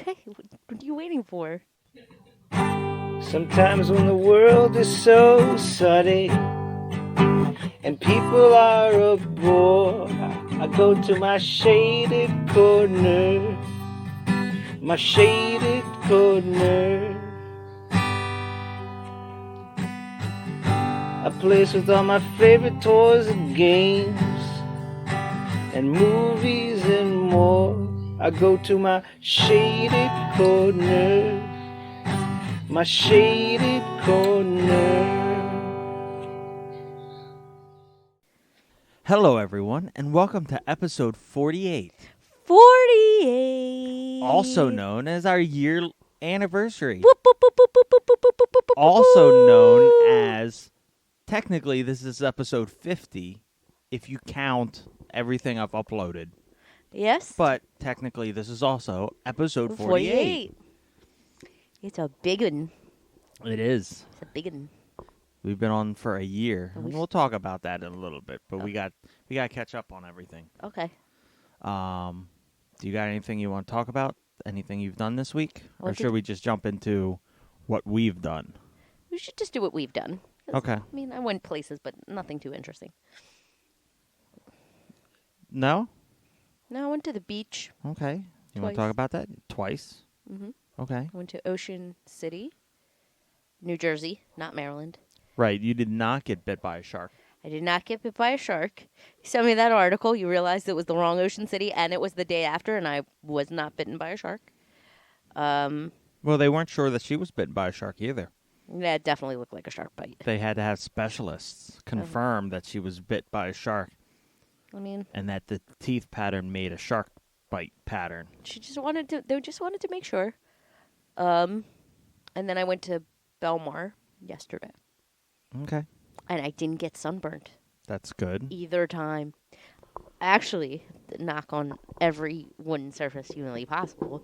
Okay, what are you waiting for? Sometimes when the world is so sunny and people are a bore, I go to my shaded corner, my shaded corner. A place with all my favorite toys and games and movies and more. I go to my shaded corner, my shaded corner. Hello, everyone, and welcome to episode 48, 48. also known as our year anniversary. Boop, boop, boop, boop, boop, boop, boop, boop, boop, boop, Also boop. known as, technically, this is episode 50, if you count everything I've uploaded. Yes. But technically, this is also episode 48. It's a big one. It is. It's a big one. We've been on for a year. And And we'll talk about that in a little bit, but we got to catch up on everything. Okay. Do you got anything you want to talk about? Anything you've done this week? Well, Or should we just jump into what we've done? We should just do what we've done. 'Cause, Okay. I mean, I went places, but nothing too interesting. No? No, I went to the beach. Okay. You want Twice. to talk about that? Twice? Mm-hmm. Okay. I went to Ocean City, New Jersey, not Maryland. Right. You did not get bit by a shark. I did not get bit by a shark. You sent me that article. You realized it was the wrong Ocean City, and it was the day after, and I was not bitten by a shark. Well, they weren't sure that she was bitten by a shark either. Yeah, it definitely looked like a shark bite. They had to have specialists confirm that she was bit by a shark I mean, and that the teeth pattern made a shark bite pattern. she just wanted to. They just wanted to make sure. And then I went to Belmar yesterday, Okay. and I didn't get sunburned That's good. either time. Actually, knock on every wooden surface humanly possible.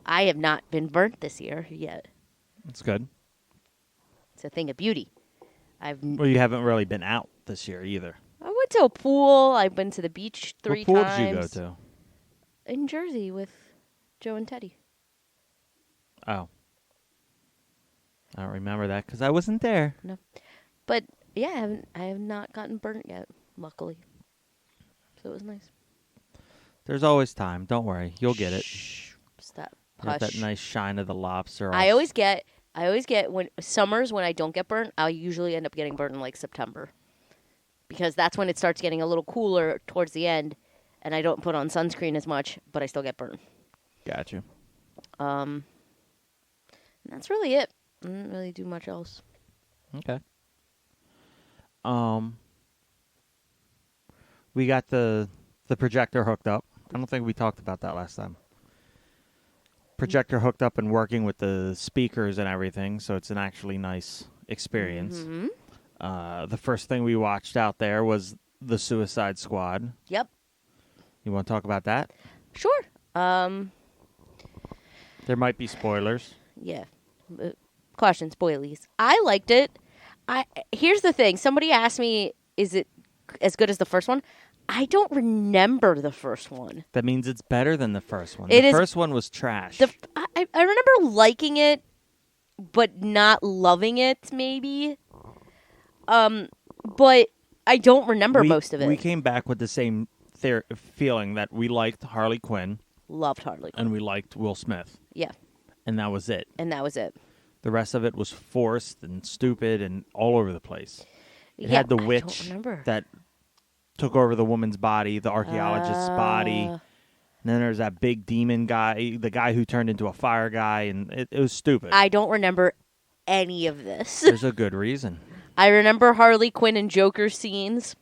I have not been burnt this year yet. That's good. It's a thing of beauty. Well, you haven't really been out this year either. I went to a pool. I've been to the beach three what pool times. did you go to? In Jersey with Joe and Teddy. Oh. I don't remember that because I wasn't there. No, but yeah, I have not gotten burnt yet. Luckily, so it was nice. There's always time. Don't worry. You'll get it. Shh, stop. Get that Hush. nice shine of the lobster. I off. always get when summers when I don't get burnt. I'll usually end up getting burnt in like September, because that's when it starts getting a little cooler towards the end, and I don't put on sunscreen as much, but I still get burnt. Got you. And that's really it. I didn't really do much else. Okay. We got the projector hooked up. I don't think we talked about that last time. Projector hooked up and working with the speakers and everything, so it's an actually nice experience. Mm-hmm. The first thing we watched out there was The Suicide Squad. Yep. You want to talk about that? Sure. There might be spoilers. Yeah. Caution, spoilies. I liked it. Here's the thing. Somebody asked me, is it as good as the first one? I don't remember the first one. That means it's better than the first one. It the is- first one was trash. I remember liking it, but not loving it, maybe. But I don't remember most of it. We came back with the same feeling that we liked Harley Quinn Loved Harley Quinn. and we liked Will Smith. Yeah, And that was it. and that was it. The rest of it was forced and stupid and all over the place. It Yeah, had the I don't witch remember. that took over the woman's body, the archaeologist's body. And then there's that big demon guy, the guy who turned into a fire guy, and it was stupid. I don't remember any of this. There's a good reason. I remember Harley Quinn and Joker scenes.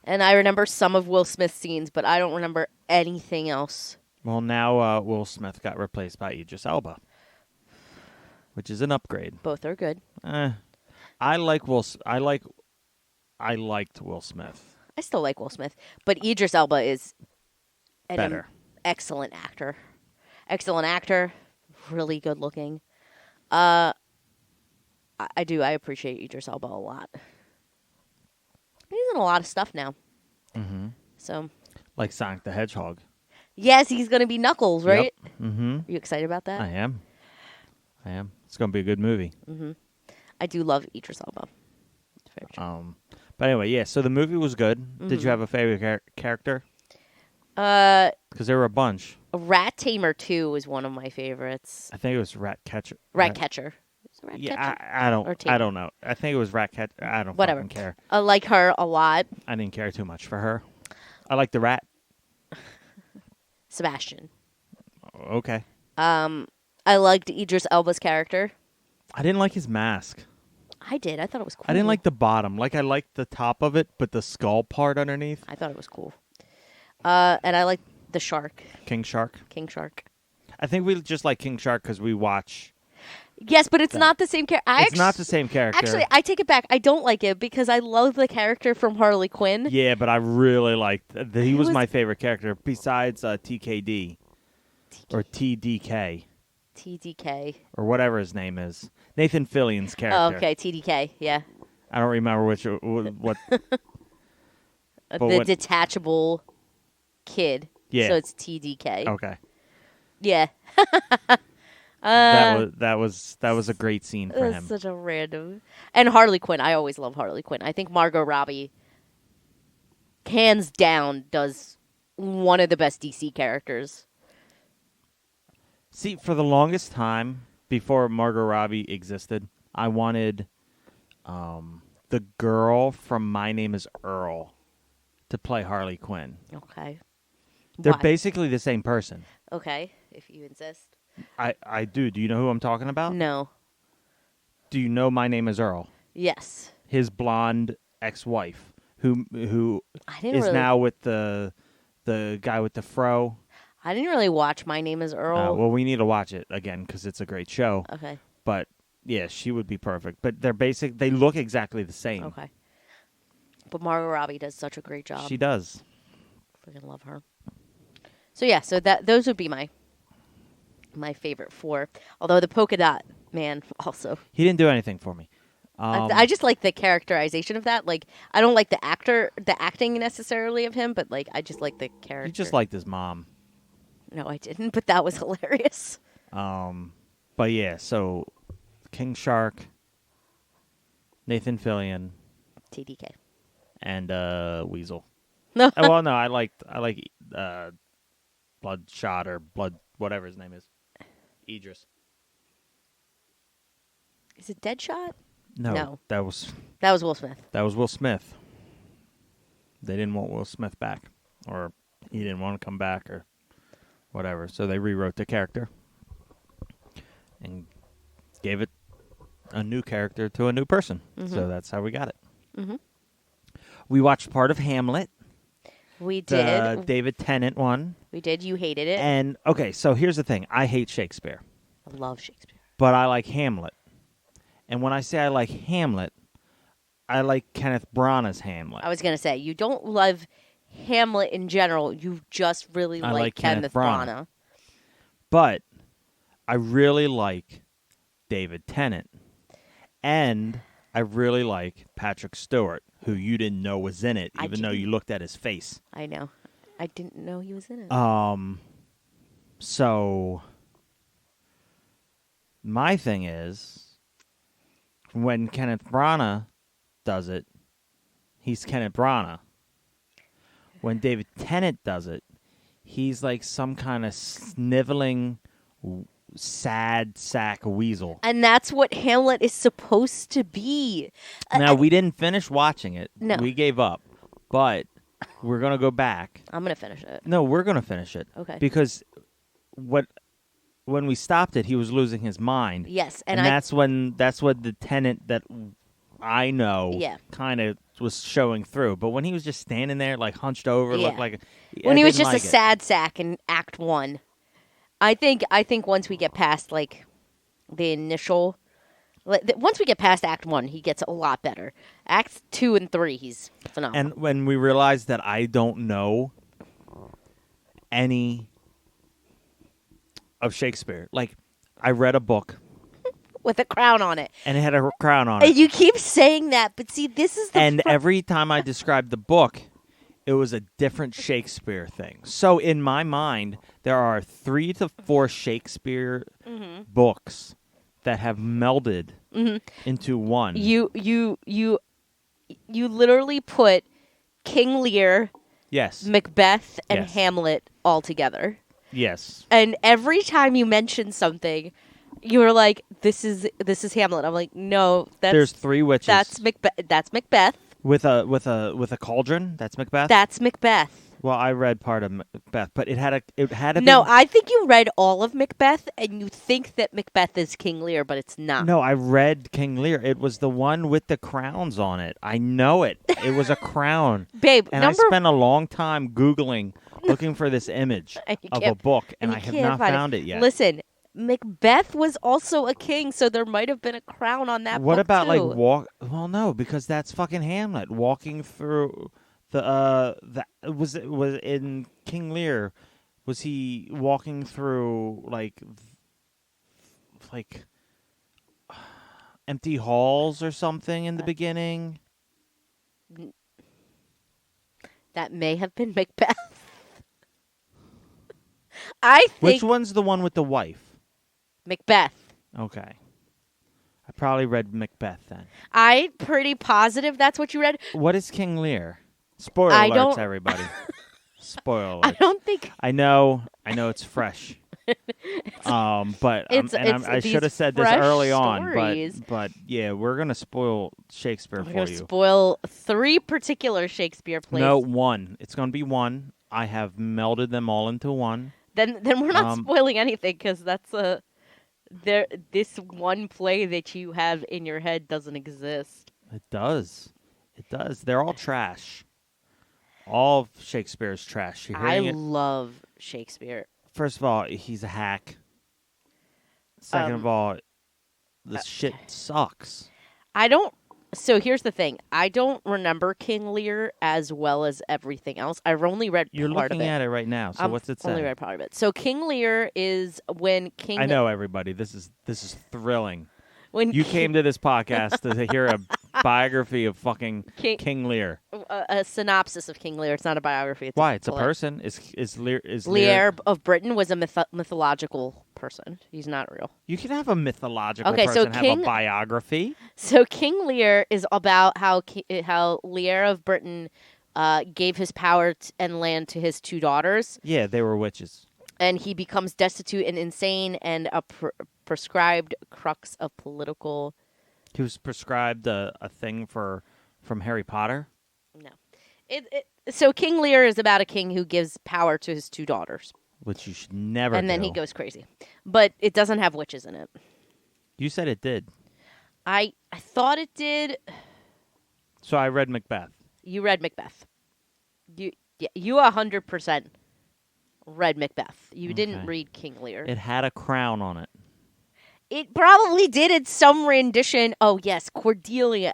And I remember some of Will Smith's scenes, but I don't remember anything else. Well, now Will Smith got replaced by Idris Elba, which is an upgrade. Both are good. I liked Will Smith. I still like Will Smith, but Idris Elba is an Better. excellent actor. Excellent actor, really good looking. I appreciate Idris Elba a lot. He's in a lot of stuff now. Mm-hmm. So, Like Sonic the Hedgehog. Yes, he's going to be Knuckles, right? Yep. Mm-hmm. Are you excited about that? I am. It's going to be a good movie. I do love Idris Elba. Very true. But anyway, yeah. So the movie was good. Did you have a favorite character? Because there were a bunch. Rat Tamer 2 is one of my favorites. I think it was Rat Catcher. Rat Catcher. Is it Rat Yeah, Catcher? I don't know. I think it was Rat Catcher. I don't Whatever. fucking care. I like her a lot. I didn't care too much for her. I like the rat. Sebastian. Okay. I liked Idris Elba's character. I didn't like his mask. I did. I thought it was cool. I didn't like the bottom. Like, I liked the top of it, but the skull part underneath. I thought it was cool. And I liked the shark. King Shark. King Shark. I think we just like King Shark because we watch. Yes, but it's not the same character. It's not the same character. Actually, I take it back. I don't like it because I love the character from Harley Quinn. Yeah, but I really liked. He was my favorite character besides TKD or TDK. TDK. Or whatever his name is. Nathan Fillion's character. Oh, okay, TDK. Yeah. I don't remember what. The detachable kid. Yeah. So it's TDK. Okay. Yeah. That was a great scene for him. Such a random. And Harley Quinn. I always love Harley Quinn. I think Margot Robbie, hands down, does one of the best DC characters. See, for the longest time before Margot Robbie existed, I wanted the girl from My Name is Earl to play Harley Quinn. Okay. They're Why? basically the same person. Okay, if you insist. I do. Do you know who I'm talking about? No. Do you know My Name is Earl? Yes. His blonde ex-wife who I didn't is really, now with the guy with the fro. I didn't really watch My Name is Earl. Well, we need to watch it again because it's a great show. Okay. But yeah, she would be perfect. But they look exactly the same. Okay. But Margot Robbie does such a great job. She does. Freaking love her. So yeah, those would be my favorite four. Although the polka dot man also. He didn't do anything for me. I just like the characterization of that. Like, I don't like the acting necessarily of him, but like I just like the character. He just liked his mom. No, I didn't, but that was hilarious. But yeah, so King Shark, Nathan Fillion, TDK. and Weasel. No. Well, no, I like Bloodshot or Blood, whatever his name is. Idris. Is it Deadshot? No. That was Will Smith. That was Will Smith. They didn't want Will Smith back, or he didn't want to come back, or whatever. So they rewrote the character and gave it a new character to a new person. Mm-hmm. So that's how we got it. Mm-hmm. We watched part of Hamlet. We The did. David Tennant one. We did. You hated it. And, okay, so here's the thing. I hate Shakespeare. I love Shakespeare. But I like Hamlet. And when I say I like Hamlet, I like Kenneth Branagh's Hamlet. I was going to say, you don't love Hamlet in general. You just really like Kenneth Branagh. But I really like David Tennant. And I really like Patrick Stewart, who you didn't know was in it, even though you looked at his face. I know. I didn't know he was in it. So my thing is, when Kenneth Branagh does it, he's Kenneth Branagh. When David Tennant does it, he's like some kind of sniveling, sad sack weasel. And that's what Hamlet is supposed to be. Now, we didn't finish watching it. No. We gave up. But we're going to go back. I'm going to finish it. No, we're going to finish it. Okay. Because when we stopped it, he was losing his mind. Yes. And that's when the Tennant that I know kind of was showing through. But when he was just standing there, like hunched over, looked like when he was just a sad sack in Act 1. I think once we get past like the initial, once we get past Act 1, he gets a lot better. Acts 2 and 3, he's phenomenal. And when we realized that I don't know any of Shakespeare, like I read a book with a crown on it, and it had a crown on it. And you keep saying that, but see, this is the every time I described the book, it was a different Shakespeare thing. So in my mind, there are 3 to 4 Shakespeare books that have melded into one. You literally put King Lear, Yes. Macbeth, and Yes. Hamlet all together. Yes. And every time you mention something, you were like, "This is Hamlet." I'm like, "No, There's 3 witches. That's Macbeth. That's Macbeth. with a cauldron. That's Macbeth. That's Macbeth." Well, I read part of Macbeth, but it had a No, I think you read all of Macbeth, and you think that Macbeth is King Lear, but it's not. No, I read King Lear. It was the one with the crowns on it. I know it. It was a crown. Babe, And I spent a long time Googling, looking for this image And you of a can't- book, and you I have can't not find found it yet. Listen, Macbeth was also a king, so there might have been a crown on that What book, about too. like walk? Well, no, because that's fucking Hamlet walking through the was in King Lear. Was he walking through like empty halls or something in the beginning? That may have been Macbeth. I think Which one's the one with the wife? Macbeth. Okay. I probably read Macbeth then. I'm pretty positive that's what you read. What is King Lear? Spoiler I alerts, don't- everybody. Spoiler I alerts. don't think I know it's fresh. But It's- I these should have said this fresh early on, stories. but yeah, we're gonna spoil Shakespeare we're for going to you. spoil 3 particular Shakespeare plays. No, one. It's gonna be one. I have melded them all into one. Then we're not spoiling anything because that's this one play that you have in your head doesn't exist. It does. It does. They're all trash. All of Shakespeare's trash. You're I hearing it. love Shakespeare. First of all, he's a hack. Second of all, this shit sucks. So here's the thing. I don't remember King Lear as well as everything else. I've only read You're part of looking it. at it right now. So what's it say? Only read part of it. So King Lear is when King. I know, everybody. This is thrilling. When You came to this podcast to hear a biography of fucking King Lear. a synopsis of King Lear. It's not a biography. It's Why? It's a play. person. Is Lear? Lear of Britain was a mythological person. He's not real. You can have a mythological Okay, so person have King- a biography. So King Lear is about how Lear of Britain gave his power and land to his 2 daughters, Yeah, they were witches. and he becomes destitute and insane and a prescribed crux of political. He was prescribed a thing from Harry Potter. No, so King Lear is about a king who gives power to his 2 daughters, Which you should never and then do. he goes crazy. But it doesn't have witches in it. You said it did. I thought it did. So I read Macbeth. You read Macbeth. You 100% read Macbeth. You didn't Okay. read King Lear. It had a crown on it. It probably did in some rendition. Oh yes, Cordelia.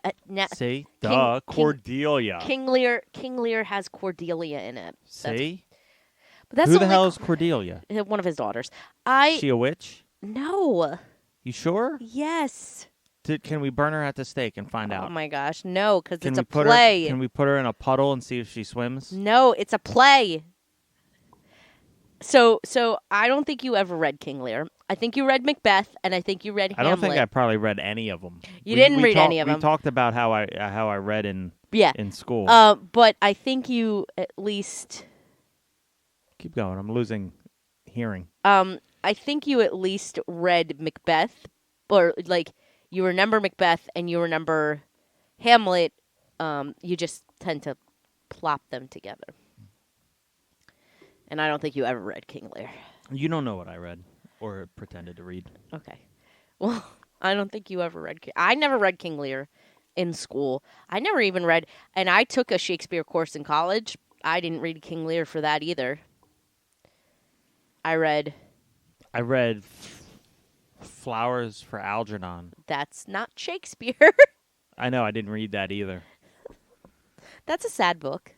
See? King- Duh. King- Cordelia. King Lear has Cordelia in it. See? But that's Who the only hell is Cordelia? one of his daughters. Is she a witch? No. You sure? Yes. Can we burn her at the stake and find Oh out? my gosh, no, because Can it's we a put play. her? Can we put her in a puddle and see if she swims? No, it's a play. So I don't think you ever read King Lear. I think you read Macbeth, and I think you read I Hamlet. don't think I probably read any of them. You didn't read any of We them. talked about how I read in school. But I think you at least. Keep going. I'm losing hearing. I think you at least read Macbeth, or like you remember Macbeth and you remember Hamlet. You just tend to plop them together. And I don't think you ever read King Lear. You don't know what I read or pretended to read. Okay. Well, I don't think you ever read. I never read King Lear in school. I never even read, and I took a Shakespeare course in college. I didn't read King Lear for that either. I read Flowers for Algernon. That's Not Shakespeare. I know. I didn't read that either. That's a sad book.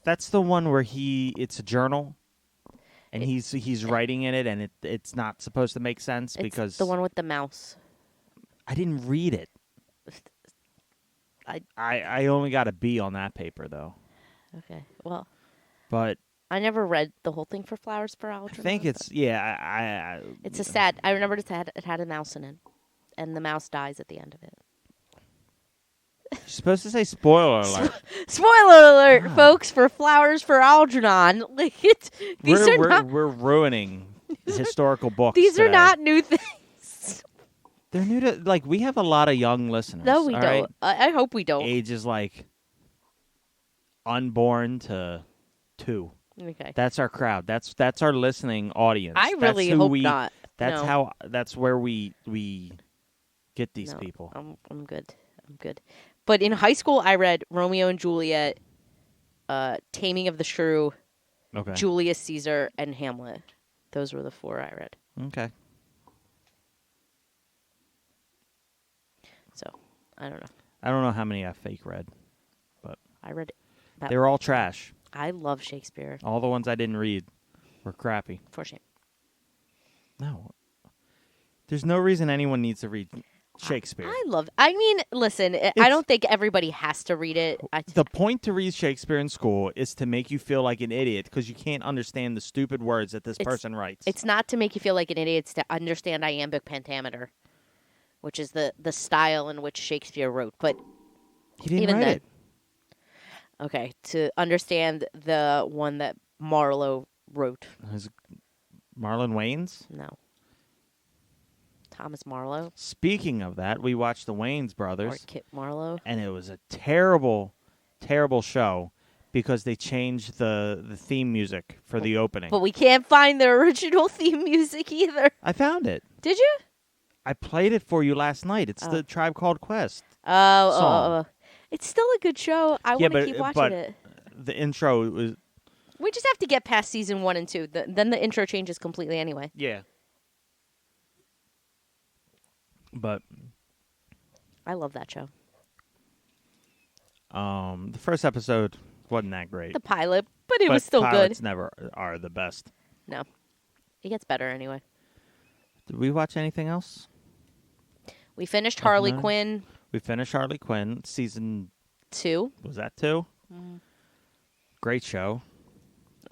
That's the one where it's a journal, and he's writing in it, and it's not supposed to make sense It's because the one with the mouse. I didn't read it. I only got a B on that paper though. Okay. Well, But I never read the whole thing for Flowers for I Algernon. think it's It's a sad. I remember it had a mouse in it, and the mouse dies at the end of it. You're supposed to say spoiler alert. Spoiler alert, God. folks! For Flowers for Algernon, like We're ruining historical books. these are today. not new things. They're new to like we have a lot of young listeners. No, we all don't. right? I hope we don't. Ages like unborn to 2. Okay. That's our crowd. That's our listening audience. I really that's who hope we, not. That's No. how. That's where we get these No, people. I'm good. I'm good. But in high school, I read Romeo and Juliet, Taming of the Shrew, Okay. Julius Caesar, and Hamlet. Those were the 4 I read. Okay. So I don't know. I don't know how many I fake read. I read. They were all trash. I love Shakespeare. All the ones I didn't read were crappy. For shame. No. There's no reason anyone needs to read Shakespeare. I mean, listen, I don't think everybody has to read it. The point to read Shakespeare in school is to make you feel like an idiot because you can't understand the stupid words that this person writes. It's not to make you feel like an idiot. It's to understand iambic pentameter, which is the style in which Shakespeare wrote. But he didn't even write then, it. Okay, to understand the one that Marlowe wrote. Is it Marlon Wayans? No. Thomas Marlowe Speaking of that, we watched the Wayans or brothers, Kit Marlowe. and it was a terrible, terrible show because they changed the theme music for the opening. But we can't find the original theme music either. I found it. Did you? I played it for you last night. It's the Tribe Called Quest. Oh. It's still a good show. I want to keep watching it. The intro was We just have to get past season 1 and 2. Then the intro changes completely anyway. yeah. But I love that show. the first episode wasn't that great. The pilot, but it But was still pilots good. never are the best. No. It gets better anyway. Did we watch anything else? We finished Harley No. Quinn We finished Harley Quinn season 2. Was that 2? Great show.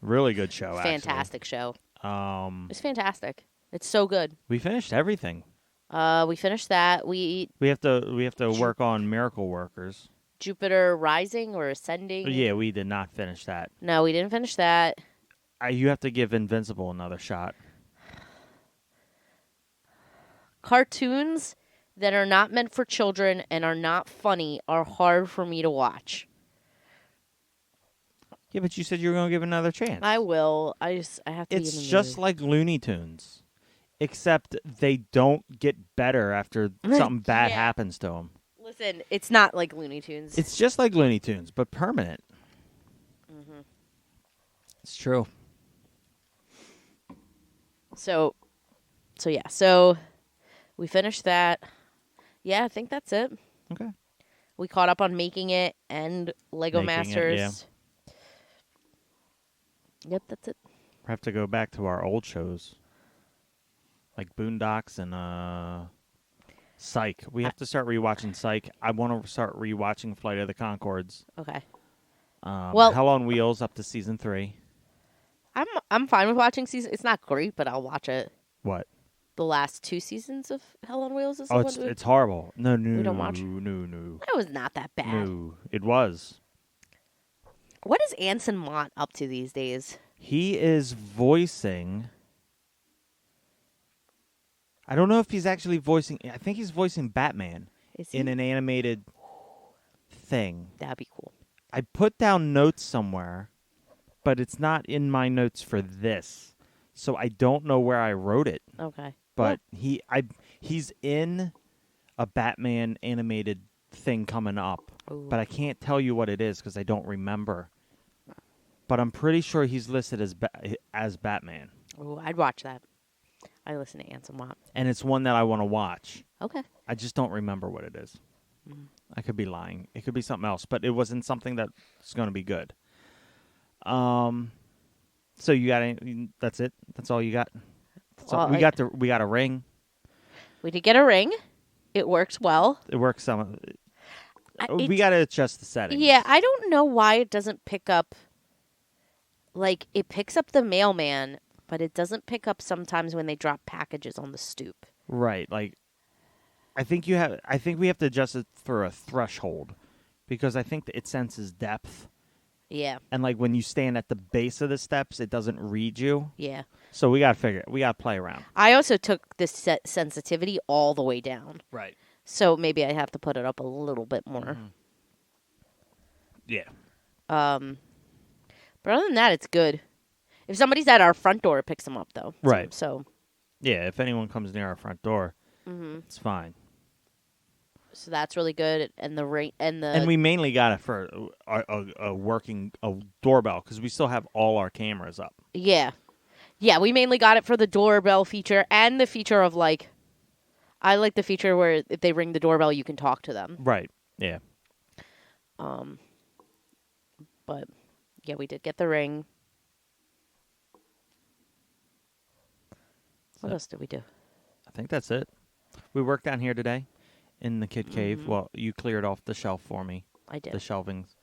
Really good show, Fantastic show. actually. It's fantastic. It's so good. We finished everything. We finished that. We We have to work on Miracle Workers. Jupiter Rising or Ascending. Yeah, we did not finish that. No, we didn't finish that. You have to give Invincible another shot. Cartoons that are not meant for children and are not funny are hard for me to watch. Yeah, but you said you were going to give it another chance. I will. I have to. It's be in the just mood. like Looney Tunes, except they don't get better after something bad Yeah. happens to them. Listen, it's not like Looney Tunes. It's just like Looney Tunes, but permanent. Mm-hmm. It's true. So yeah. So we finished that. Yeah, I think that's it. Okay. We caught up on Making It and Lego Making It, Masters. yeah. Yep, that's it. We have to go back to our old shows, like Boondocks and Psych. We have to start rewatching Psych. I want to start rewatching Flight of the Conchords. Okay. Well, Hell on Wheels up to season 3. I'm fine with watching season. It's not great, but I'll watch it. What? The last 2 seasons of Hell on Wheels is the Oh, one it's horrible. No, We don't watch. No. It was not that bad. No, it was. What is Anson Mott up to these days? He is voicing. I don't know if he's actually voicing. I think he's voicing Batman Is he? in an animated thing. That'd be cool. I put down notes somewhere, but it's not in my notes for this, so I don't know where I wrote it. Okay. But he's in a Batman animated thing coming up, Ooh. but I can't tell you what it is because I don't remember. But I'm pretty sure he's listed as Batman, Ooh, I'd watch that. I listen to Anson Mott. and it's one that I want to watch. Okay. I just don't remember what it is. I could be lying. It could be something else, but it wasn't something that's going to be good. So you got any? That's it. That's all you got. Well, we got a ring. We did get a ring. It works well. It works some. We It's- got to adjust the settings. Yeah, I don't know why it doesn't pick up like it picks up the mailman, but it doesn't pick up sometimes when they drop packages on the stoop. Right. Like, I think we have to adjust it for a threshold, because I think that it senses depth, Yeah, and like when you stand at the base of the steps, it doesn't read you. yeah. So we got to play around. I also took this sensitivity all the way down, Right. so maybe I have to put it up a little bit more. Mm-hmm. Yeah. But other than that, it's good. If somebody's at our front door, it picks them up though. Right. So Yeah. If anyone comes near our front door, it's fine. So that's really good, and the rate and the And we mainly got it for a working doorbell, because we still have all our cameras up. yeah. We mainly got it for the doorbell feature and the feature of like, I like the feature where if they ring the doorbell, you can talk to them. Right. Yeah. But yeah, we did get the ring. What else did we do? I think that's it. We worked down here today in the kid cave. Well, you cleared off the shelf for me. I did. The shelvings.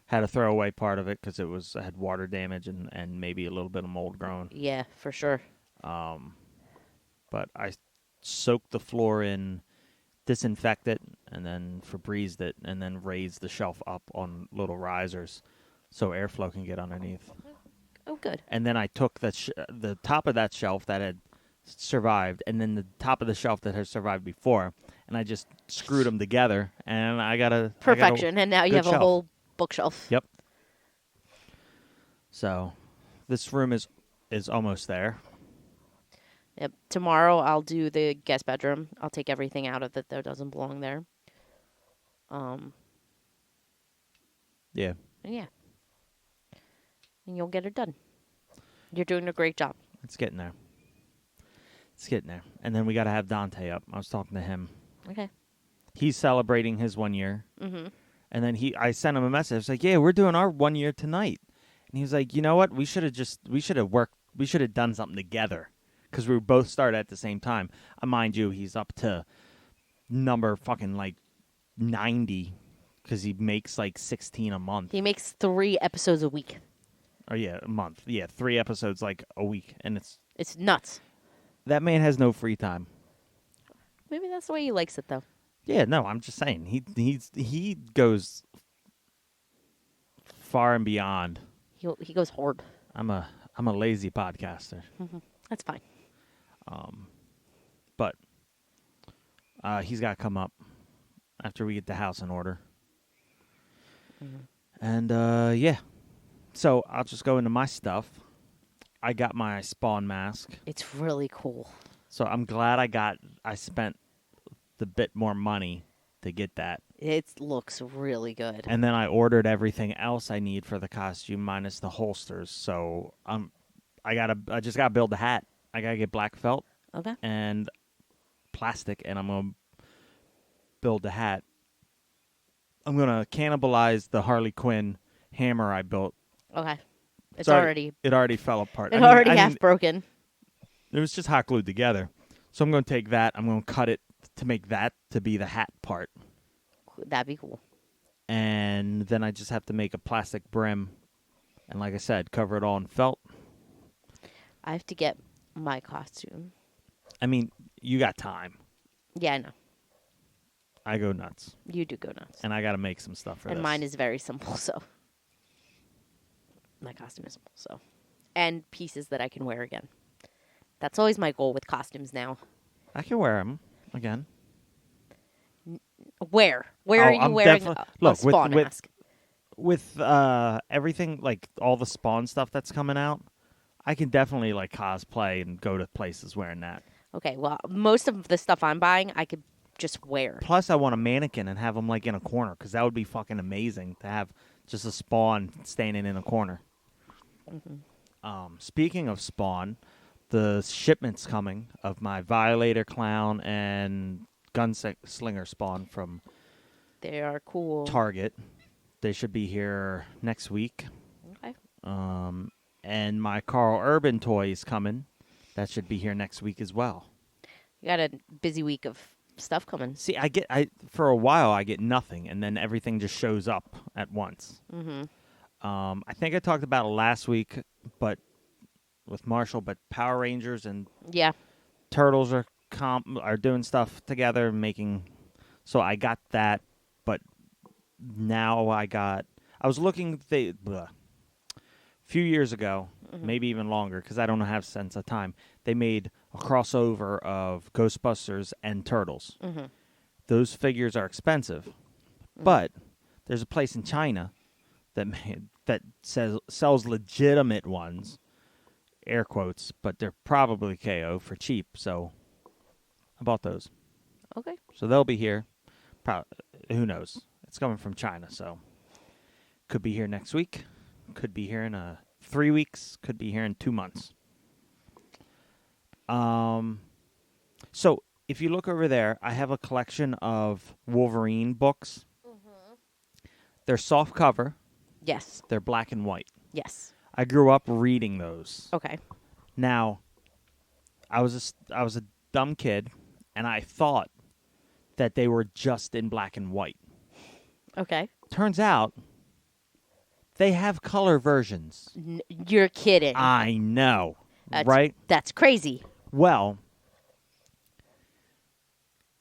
Had to throw away part of it because had water damage and maybe a little bit of mold growing. Yeah, for sure. But I soaked the floor in, disinfect it, and then Febrezed it, and then raised the shelf up on little risers so airflow can get underneath. Oh, good. And then I took the top of that shelf that had survived, and then the top of the shelf that had survived before, and I just screwed them together, and I got a Perfection, and now you have good a shelf. whole bookshelf. Yep. So, this room is almost there. Yep. Tomorrow I'll do the guest bedroom. I'll take everything out of it that doesn't belong there. Yeah. Yeah. And you'll get it done. You're doing a great job. It's getting there. And then we got to have Dante up. I was talking to him. Okay. He's celebrating his 1 year. Mm-hmm. And then I sent him a message. I was like, "Yeah, we're doing our 1 year tonight." And he was like, "You know what? We should have done something together, because we both started at the same time." Mind you, he's up to number fucking like 90, because he makes like 16 a month. He makes 3 episodes a week. Oh yeah, a month. Yeah, 3 episodes like a week, and It's nuts. that man has no free time. Maybe that's the way he likes it, though. Yeah, no, I'm just saying he goes far and beyond. He goes hard. I'm a lazy podcaster. That's fine. But he's got to come up after we get the house in order. And yeah, so I'll just go into my stuff. I got my Spawn mask, It's really cool. so I'm glad I spent the bit more money to get that. It looks really good. And then I ordered everything else I need for the costume minus the holsters. So I just gotta build the hat. I gotta get black felt Okay. and plastic, and I'm gonna build the hat. I'm gonna cannibalize the Harley Quinn hammer I built. Okay. It's It already fell apart. half broken. It was just hot glued together. So I'm gonna take that. I'm gonna cut it to make that to be the hat part. That'd be cool. And then I just have to make a plastic brim, and like I said, cover it all in felt. I have to get my costume. I mean, you got time. Yeah, I know. I go nuts, You do go nuts. and I got to make some stuff for And this. mine is very simple, so. My costume is simple, so. And pieces that I can wear again. That's always my goal with costumes now. I can wear them again. Where? Where are you I'm wearing definitely- a look, Spawn with mask? With everything, like all the Spawn stuff that's coming out, I can definitely like cosplay and go to places wearing that. Okay, well, most of the stuff I'm buying, I could just wear. Plus, I want a mannequin and have them like in a corner, because that would be fucking amazing to have just a Spawn standing in a corner. Speaking of Spawn, the shipment's coming of my Violator Clown and Gunslinger Spawn from They are cool. Target. They should be here next week. Okay. And my Carl Urban toy is coming. That should be here next week as well. You got a busy week of stuff coming. See, for a while I get nothing, and then everything just shows up at once. I think I talked about it last week but with Marshall, but Power Rangers and Yeah. Turtles are doing stuff together, making. So I got that, but now I was looking a few years ago, maybe even longer, because I don't have sense of time. They made a crossover of Ghostbusters and Turtles. Mm-hmm. Those figures are expensive, but there's a place in China that sells legitimate ones, air quotes, but they're probably KO for cheap. So I bought those. Okay. So they'll be here. Who knows? It's coming from China, so could be here next week. Could be here in 3 weeks. Could be here in 2 months. So if you look over there, I have a collection of Wolverine books. Mm-hmm. They're soft cover. Yes. They're black and white. Yes. I grew up reading those. Okay. Now, I was a dumb kid, and I thought that they were just in black and white. Okay. Turns out, they have color versions. You're kidding. I know, right? That's crazy. Well,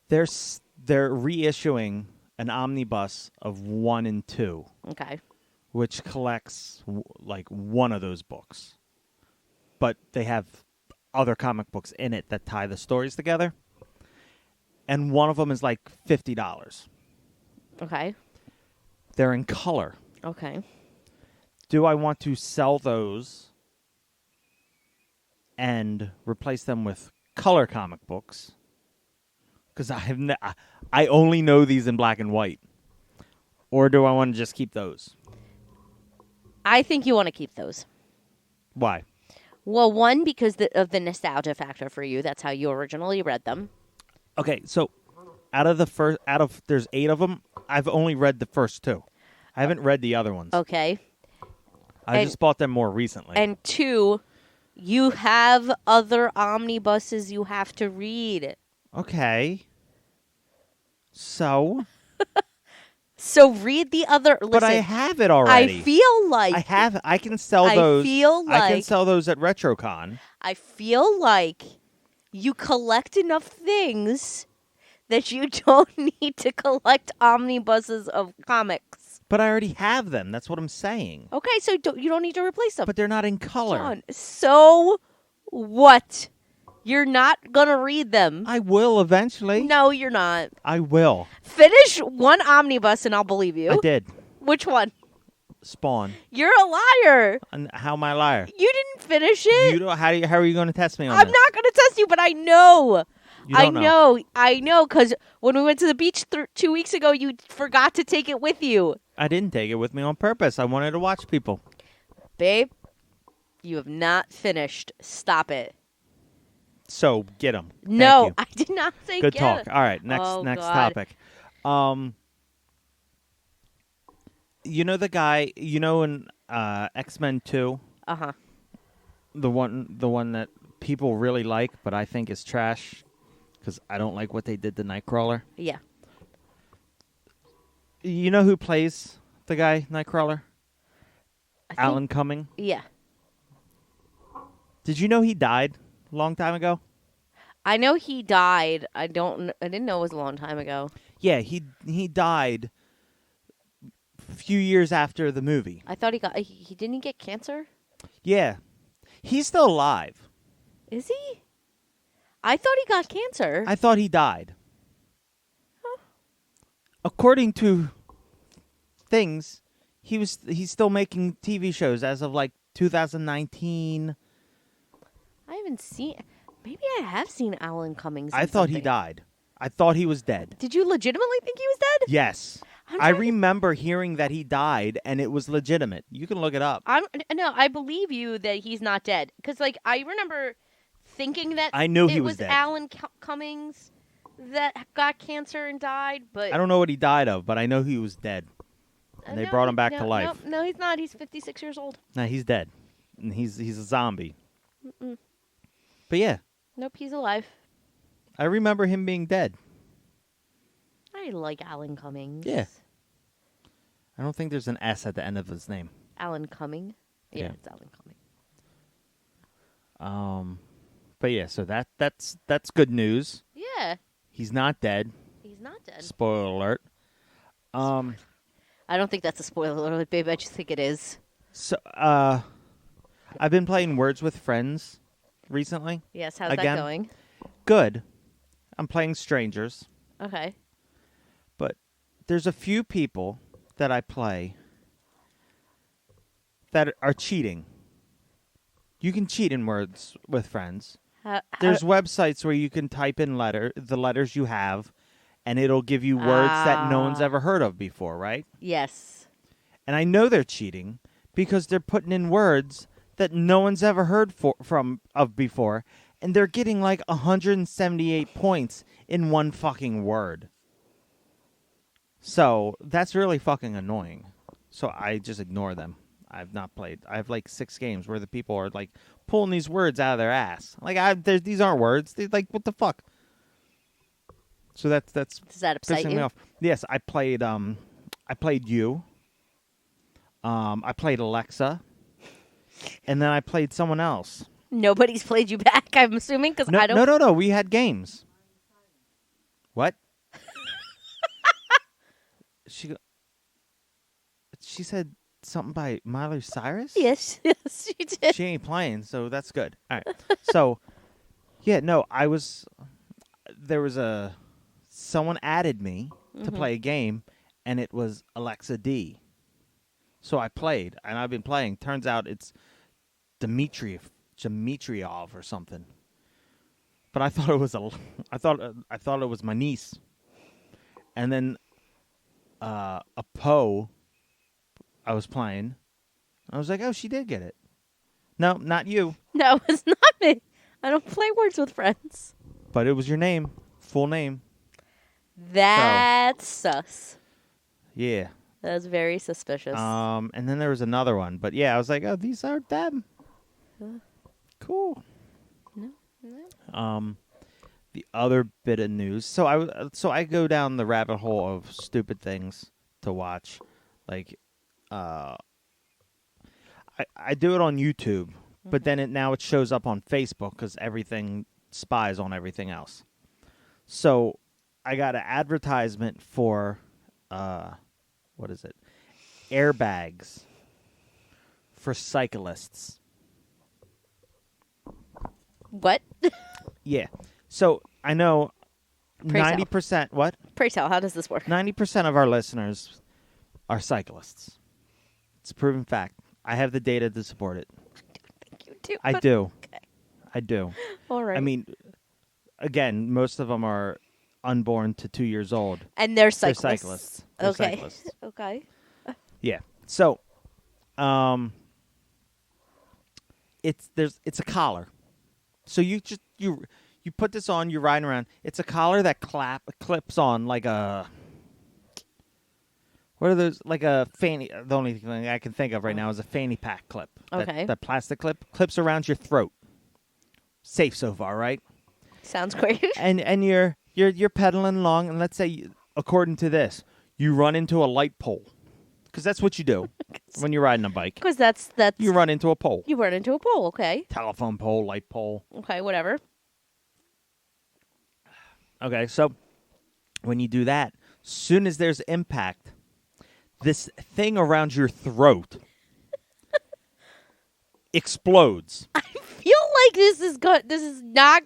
they're reissuing an omnibus of 1 and 2. Okay. Which collects like one of those books. But they have other comic books in it that tie the stories together. And one of them is like $50. Okay. They're in color. Okay. Do I want to sell those and replace them with color comic books? Because I only know these in black and white. Or do I want to just keep those? I think you want to keep those. Why? Well, one, because of the nostalgia factor for you. That's how you originally read them. Okay, so there's 8 of them. I've only read the first 2. I haven't read the other ones. Okay. I just bought them more recently. And 2, you have other omnibuses you have to read. Okay. So read the other. Listen, but I have it already. I feel like I can sell those. I can sell those at RetroCon. I feel like you collect enough things that you don't need to collect omnibuses of comics. But I already have them. That's what I'm saying. Okay, so you don't need to replace them. But they're not in color. John, so what? You're not going to read them. I will eventually. No, you're not. I will. Finish one omnibus and I'll believe you. I did. Which one? Spawn. You're a liar. And how am I a liar? You didn't finish it. How are you going to test me on I'm this? not going to test you, but I know. You don't know. I know, because when we went to the beach 2 weeks ago, you forgot to take it with you. I didn't take it with me on purpose. I wanted to watch people. Babe, you have not finished. Stop it. So, get them. No, I did not say Good get talk. 'em. All right, next God. topic. You know the guy, in X-Men 2? Uh-huh. The one that people really like, but I think is trash because I don't like what they did to Nightcrawler. Yeah. You know who plays the guy, Nightcrawler? Alan Cumming. Yeah. Did you know he died a long time ago? I know he died. I didn't know it was a long time ago. Yeah, he died a few years after the movie. I thought he didn't get cancer? Yeah. He's still alive. Is he? I thought he got cancer. I thought he died. Huh. According to things, he's still making TV shows as of like 2019. I haven't seen. Maybe I have seen Alan Cumming. I thought he died. I thought he was dead. Did you legitimately think he was dead? Yes. I remember hearing that he died, and it was legitimate. You can look it up. No, I believe you that he's not dead. Because, I remember thinking that I knew he was dead. Alan Cummings that got cancer and died, but I don't know what he died of, but I know he was dead. And they brought him back to life. No, he's not. He's 56 years old. No, he's dead. And he's a zombie. Mm-mm. But yeah. Nope, he's alive. I remember him being dead. I like Alan Cummings. Yeah. I don't think there's an S at the end of his name. Alan Cumming? Yeah, Yeah. it's Alan Cumming. But yeah, so that's good news. Yeah. He's not dead. He's not dead. Spoiler alert. I don't think that's a spoiler alert, babe. I just think it is. So I've been playing Words with Friends recently. Yes, how's Again? that going? Good. I'm playing strangers, Okay. but there's a few people that I play that are cheating. You can cheat in Words with Friends. There's websites where you can type in the letters you have, and it'll give you words that no one's ever heard of before, right? Yes. And I know they're cheating because they're putting in words that no one's ever heard of before, and they're getting like 178 points in one fucking word. So that's really fucking annoying. So I just ignore them. I've not played. I have like 6 games where the people are like pulling these words out of their ass. Like these aren't words. They're like, what the fuck? So that's Does that upset pissing you? me off. Yes, I played you. I played Alexa, and then I played someone else. Nobody's played you back, I'm assuming, because I don't. No. We had games. What? She said something by Miley Cyrus? Yes, she did. She ain't playing, so that's good. All right. So, yeah, no, someone added me to play a game, and it was Alexa D. So I played, and I've been playing. Turns out it's Dmitriev or something. But I thought it was I thought it was my niece. And then a Poe I was playing. I was like, "Oh, she did get it." No, not you. No, it's not me. I don't play Words with Friends. But it was your name, full name. That's sus. Yeah. That's very suspicious. And then there was another one, but yeah, I was like, "Oh, these are them." Cool. No. The other bit of news. So I go down the rabbit hole of stupid things to watch, like, I do it on YouTube, but then it shows up on Facebook because everything spies on everything else. So I got an advertisement for what is it? Airbags for cyclists. What? Yeah. So I know Pray tell. 90%. What? Pray tell, how does this work? 90% of our listeners are cyclists. It's a proven fact. I have the data to support it. You do. I do. Okay. I do. All right. I mean, again, most of them are unborn to 2 years old. And they're cyclists. They're cyclists. They're Okay. cyclists. Okay. Yeah. So, it's a collar. So you put this on, you're riding around. It's a collar that clips on like a. What are those? Like a fanny. The only thing I can think of right now is a fanny pack clip. Okay. That plastic clip clips around your throat. Safe so far, right? Sounds great. And you're pedaling along, and let's say, according to this, you run into a light pole, because that's what you do when you're riding a bike. Because that's You run into a pole. you run into a pole. Okay. Telephone pole, light pole. Okay. Whatever. Okay, so when you do that, soon as there's impact, this thing around your throat explodes. I feel like this is good. This is not.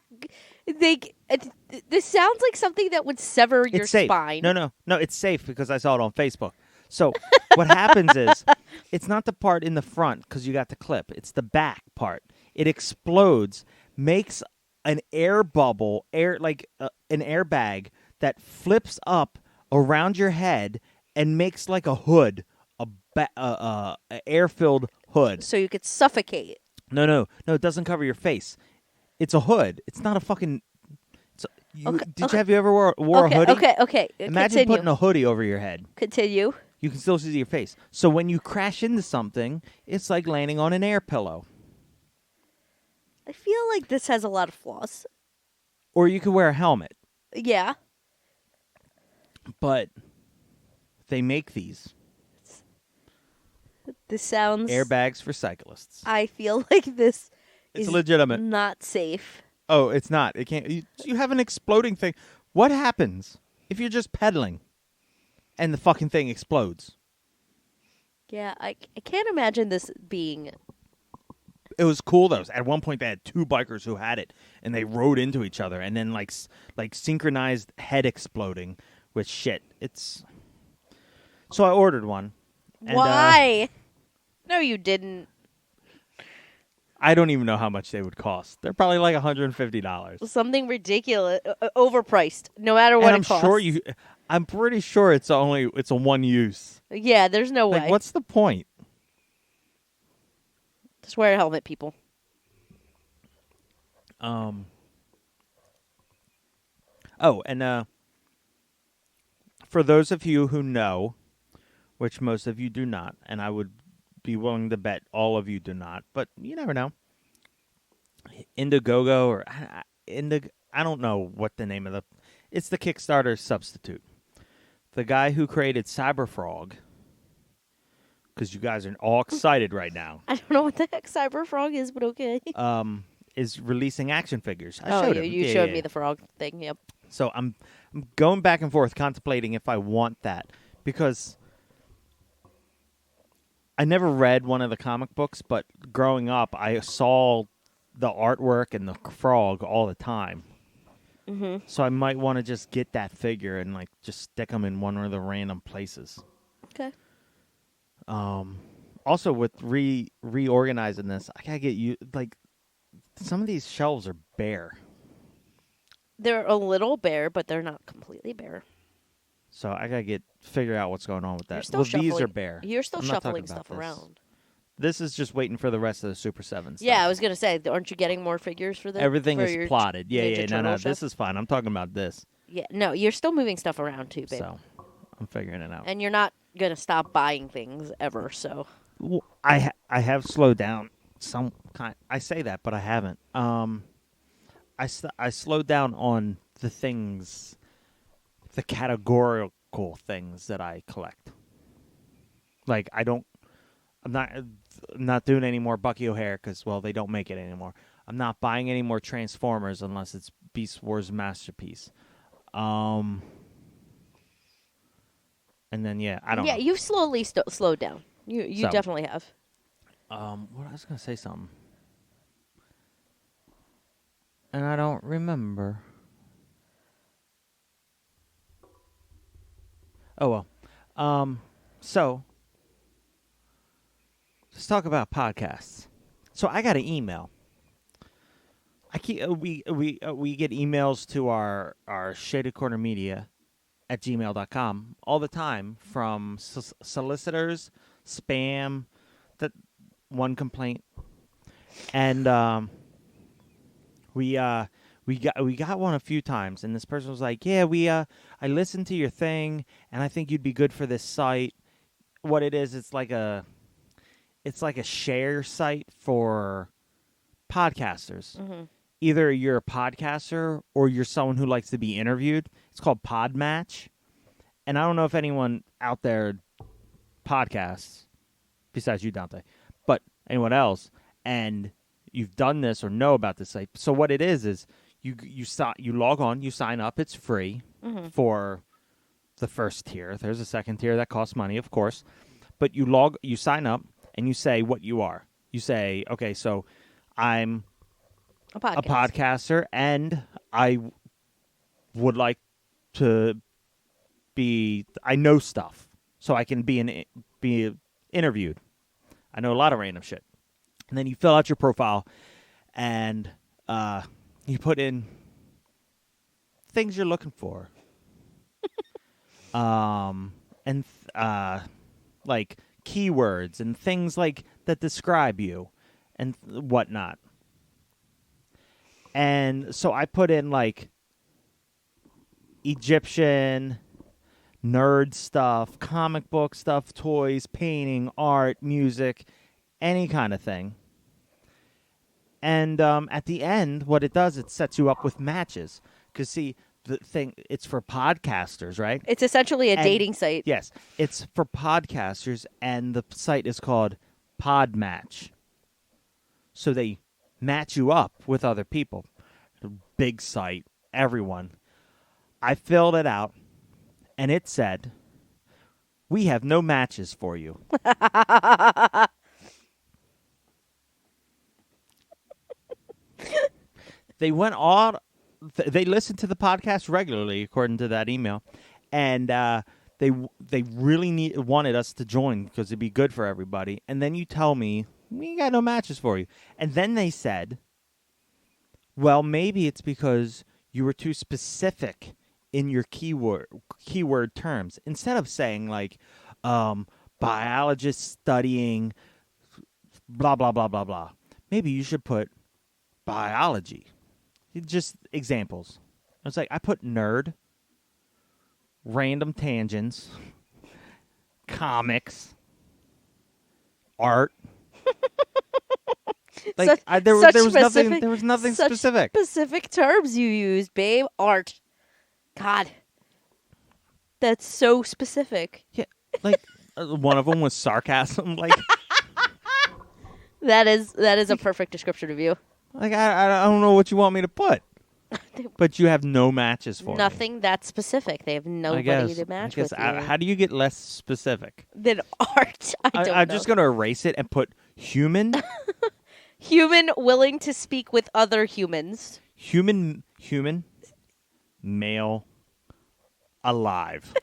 This sounds like something that would sever your It's safe. spine. No, it's safe because I saw it on Facebook. So what happens is, it's not the part in the front because you got the clip. It's the back part. It explodes, makes an air bubble, an airbag that flips up around your head and makes like a hood, a air-filled hood. So you could suffocate. No, it doesn't cover your face. It's a hood. It's not a fucking. Have you ever wore a hoodie? Okay. Imagine Continue. putting a hoodie over your head. Continue. You can still see your face. So when you crash into something, it's like landing on an air pillow. I feel like this has a lot of flaws. Or you could wear a helmet. Yeah. But they make these This sounds. airbags for cyclists. I feel like this It's is legitimate. not safe. Oh, it's not. It can't. You have an exploding thing. What happens if you're just pedaling and the fucking thing explodes? Yeah, I can't imagine this being. It was cool though. At one point, they had two bikers who had it, and they rode into each other, and then like synchronized head exploding with shit. It's so I ordered one. And, Why? No, you didn't. I don't even know how much they would cost. They're probably like $150. Something ridiculous, overpriced. No matter what And it costs. I'm pretty sure it's a one use. Yeah, there's no Like, way. what's the point? Just wear a helmet, people. Oh, and for those of you who know, which most of you do not, and I would be willing to bet all of you do not, but you never know. Indiegogo or I don't know what the name of it's the Kickstarter substitute. The guy who created Cyberfrog, because you guys are all excited right now, I don't know what the heck Cyberfrog is, but okay. is releasing action figures. I Oh, showed you him. showed me the frog thing. Yep. So I'm going back and forth contemplating if I want that, because I never read one of the comic books, but growing up I saw the artwork and the frog all the time. Mm-hmm. So I might want to just get that figure and like just stick them in one of the random places. Okay. Also with reorganizing this, I gotta get you like some of these shelves are bare. They're a little bare, but they're not completely bare. So I gotta figure out what's going on with that. You're still Well, shuffling. these are bare. You're still I'm not talking shuffling about stuff this. around. This is just waiting for the rest of the Super 7 stuff. Yeah, I was gonna say, aren't you getting more figures for this? Everything for is your plotted. Yeah, Ninja yeah. No, Turtle no. shelf? This is fine. I'm talking about this. Yeah, no, you're still moving stuff around too, babe. So I'm figuring it out. And you're not gonna stop buying things ever. So Well, I have slowed down some kind. I say that, but I haven't. I slowed down on the things, the categorical things that I collect. Like I'm not doing any more Bucky O'Hare because they don't make it anymore. I'm not buying any more Transformers unless it's Beast Wars Masterpiece. And then I don't know. yeah, you've slowly slowed down. You So. definitely have. What I was gonna say something, and I don't remember. Oh well. So let's talk about podcasts. So I got an email. We get emails to our Shaded Corner Media at gmail.com all the time from solicitors, spam, that one complaint, and we got one a few times, and this person was like, I listened to your thing, and I think you'd be good for this site. What it is, it's like a share site for podcasters. Mm-hmm. Either you're a podcaster or you're someone who likes to be interviewed. It's called Podmatch. And I don't know if anyone out there podcasts, besides you, Dante, but anyone else, and you've done this or know about this site. So what it is you log on, you sign up. It's free for the first tier. There's a second tier that costs money, of course. But you sign up, and you say what you are. You say, okay, so I'm a podcaster, and I would like to I know stuff, so I can be interviewed. I know a lot of random shit. And then you fill out your profile, and you put in things you're looking for. And like keywords and things like that describe you and whatnot. And so I put in like Egyptian, nerd stuff, comic book stuff, toys, painting, art, music, any kind of thing. And at the end, what it does, it sets you up with matches. Because, see, the thing, it's for podcasters, right? It's essentially a dating site. Yes, it's for podcasters, and the site is called Podmatch. So they match you up with other people. Big site, everyone. I filled it out, and it said, "We have no matches for you." They went on. They listened to the podcast regularly, according to that email, and they really wanted us to join because it'd be good for everybody. And then you tell me we got no matches for you, and then they said, "Well, maybe it's because you were too specific in your keyword terms. Instead of saying like biologists studying blah blah blah blah blah, maybe you should put biology." Just examples. I was like, I put nerd, random tangents, comics, art. Like there was nothing such specific. Specific terms you use, babe. Art. God, that's so specific. Yeah, like one of them was sarcasm. Like that is a perfect description of you. Like I don't know what you want me to put, but you have no matches for Nothing me. that specific. They have nobody to match with you. How do you get less specific Than art? I'm just gonna erase it and put human. Human willing to speak with other humans. Human, male, alive.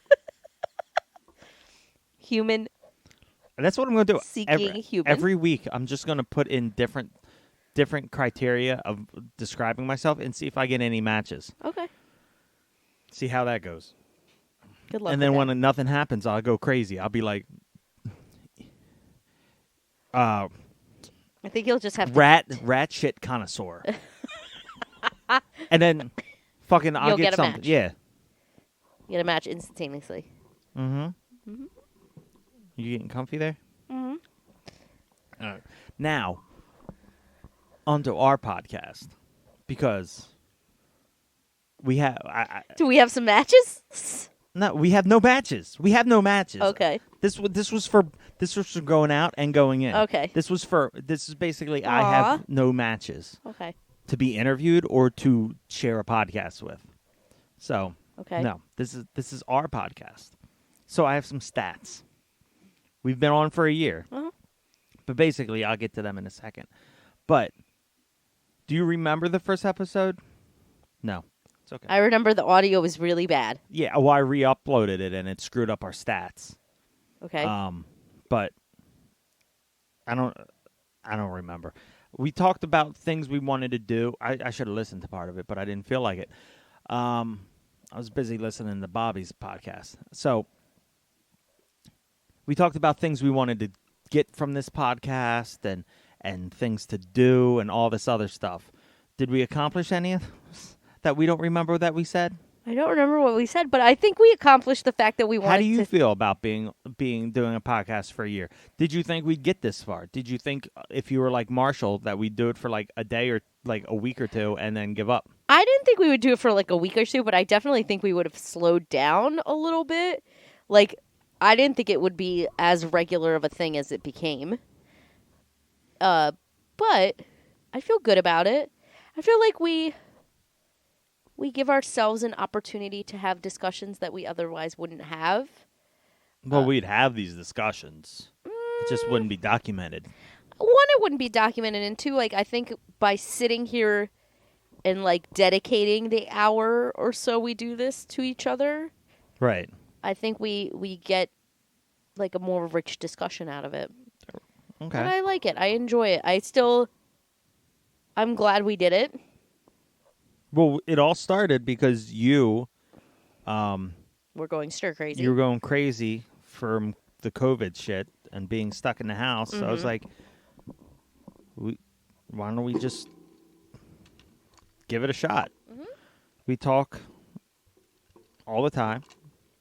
Human. That's what I'm gonna do. Seeking human. Every week, I'm just gonna put in different criteria of describing myself and see if I get any matches. Okay. See how that goes. Good luck. And then with when nothing happens, I'll go crazy. I'll be like, I think you'll just have to rat shit connoisseur. And then fucking I'll You'll get get a something. match. Yeah. get a match instantaneously. Mm-hmm. You getting comfy there? Mm-hmm. All right. Now, onto our podcast, because we have. Do we have some matches? No, we have no matches. We have no matches. Okay. This was for going out and going in. Okay. This is basically Aw. I have no matches Okay. to be interviewed or to share a podcast with. So Okay. no, this is our podcast. So I have some stats. We've been on for a year. Uh-huh. But basically, I'll get to them in a second. But do you remember the first episode? No. It's okay. I remember the audio was really bad. Yeah, well, I re-uploaded it, and it screwed up our stats. Okay. But I don't remember. We talked about things we wanted to do. I should have listened to part of it, but I didn't feel like it. I was busy listening to Bobby's podcast. So we talked about things we wanted to get from this podcast and things to do and all this other stuff. Did we accomplish any of those that we don't remember that we said? I don't remember what we said, but I think we accomplished the fact that we wanted to... How do you feel about doing a podcast for a year? Did you think we'd get this far? Did you think if you were like Marshall that we'd do it for like a day or like a week or two and then give up? I didn't think we would do it for like a week or two, but I definitely think we would have slowed down a little bit. Like, I didn't think it would be as regular of a thing as it became. But I feel good about it. I feel like we give ourselves an opportunity to have discussions that we otherwise wouldn't have. Well, we'd have these discussions. It just wouldn't be documented. One, it wouldn't be documented, and two, like, I think by sitting here and like dedicating the hour or so we do this to each other, Right. I think we get like a more rich discussion out of it. Okay. And I like it. I enjoy it. I'm glad we did it. Well, it all started because you We're going stir crazy. you were going crazy from the COVID shit and being stuck in the house. So I was like, why don't we just give it a shot? Mm-hmm. We talk all the time